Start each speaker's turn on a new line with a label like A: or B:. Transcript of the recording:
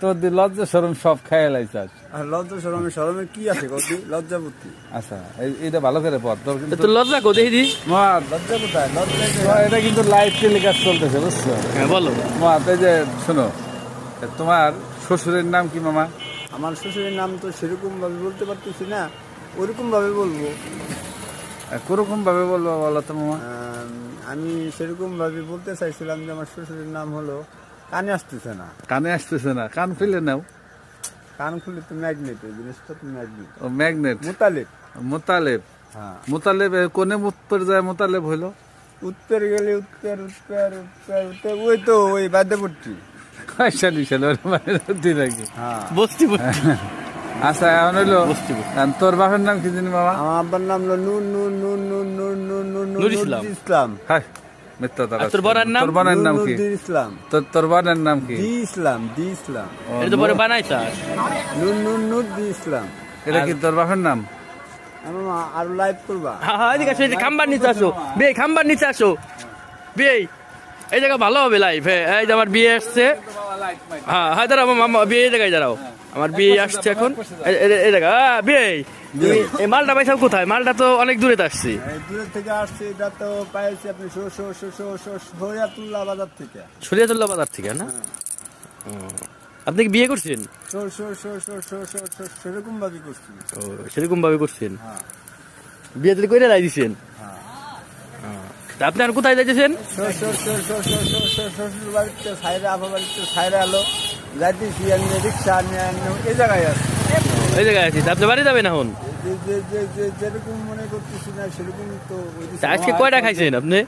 A: তো লজ্জা শরম সব খাইয়া লাইছাস।
B: আর লজ্জা শরমে শরমে কি আছে কদি লজ্জা বুদ্ধি।
A: আচ্ছা এইটা ভালো করে পড় তোর কিন্তু
C: তো লজ্জা কো দেখি দি
A: মা
B: লজ্জা কোথায় লজ্জা
A: এটা কিন্তু লাইভ টেলিকাস্ট চলতেছে বুঝছো?
C: হ্যাঁ বলো।
A: মা এই যে শোনো, তোমার শ্বশুরের নাম কি মামা?
B: আমার শ্বশুরের নাম তো সেরকম ভাবে বলতে পারতেছি না, ওরকম ভাবে বলবো।
A: কোরকম ভাবে বলবো বলো তো মামা?
B: আমি সেরকম ভাবে বলতে চাইছিলাম যে আমার শ্বশুরের নাম হলো, কানে আসতেছে না।
A: কানে আসতেছে না, কান খুলে নাও।
B: কান খুলে তো ম্যাগনেট, এই জিনিসটা তো ম্যাগনেট।
A: ও ম্যাগনেট।
B: মোতালেব।
A: মোতালেব।
B: হ্যাঁ
A: মোতালেব কোনে উত্তর যায় মোতালেব হইলো?
B: উত্তর গেলে উত্তর উত্তর উত্তর উত্তর ওই তো ওই বাদ্যপট্টি।
A: সালি সালে ওর মানে নাকি?
B: হ্যাঁ
C: বস্তি
A: আচ্ছা এখন হইলো তোর বাপের নাম কি জানি মামা?
B: আমার আব্বার নাম হলো নূর নূর নূর নূর নূর নূর নূর
C: নূর
B: নূর
C: ইসলাম।
B: ইসলাম।
A: হাই মিথ্যা কথা।
C: আর তোর বরের নাম?
A: তোর বোনের নাম কি?
B: নূর ইসলাম।
A: তোর বোনের নাম কি?
B: দি ইসলাম দি ইসলাম।
C: এটা তো পরে বানাইছাস।
B: নূর নূর নূর দি ইসলাম।
A: এটা কি তোর বাপের নাম?
B: আমার আরো লাইভ করবা?
C: হ্যাঁ হ্যাঁ এদিকে আসো, এই যে খাম্বার নিচে আসো বে, খাম্বার নিচে আসো বে, এই জায়গা ভালো হবে লাইভ। হ্যাঁ এই যে আমার বিয়ে আসছে। হ্যাঁ হ্যাঁ দাঁড়াও মামা, বিয়ে এই জায়গায় দাঁড়াও, আমার বিয়ে আসছে এখন এই জায়গা। বিয়ে তুমি এই মালটা পাইছাও কোথায়? মালটা তো অনেক দূরে আসছি।
B: দূরের থেকে আসছে, এটা তো পাইছি আপনি সরিয়াতুল্লাহ বাজার থেকে।
C: শরিয়াতুল্লাহ বাজার থেকে না? আপনি কি বিয়ে করছেন?
B: সেরকম ভাবে করছি।
C: ও সেরকম ভাবে করছেন।
B: হ্যাঁ
C: বিয়ে যদি কইরা লাই দিছেন। তা আপনি আর কোথায় যাইতেছেন?
B: শ্বশুর বাড়িতে সাইরা, আবার বাড়িতে সাইরা এলো, যাইতেছি আমি রিক্সা নিয়ে এই জায়গায় আসছি।
C: এই জায়গায় আছি। তা আপনি বাড়ি যাবেন এখন?
B: যেরকম মনে করতেছি না সেরকম তো।
C: তা আজকে কয়টা খাইছেন আপনি?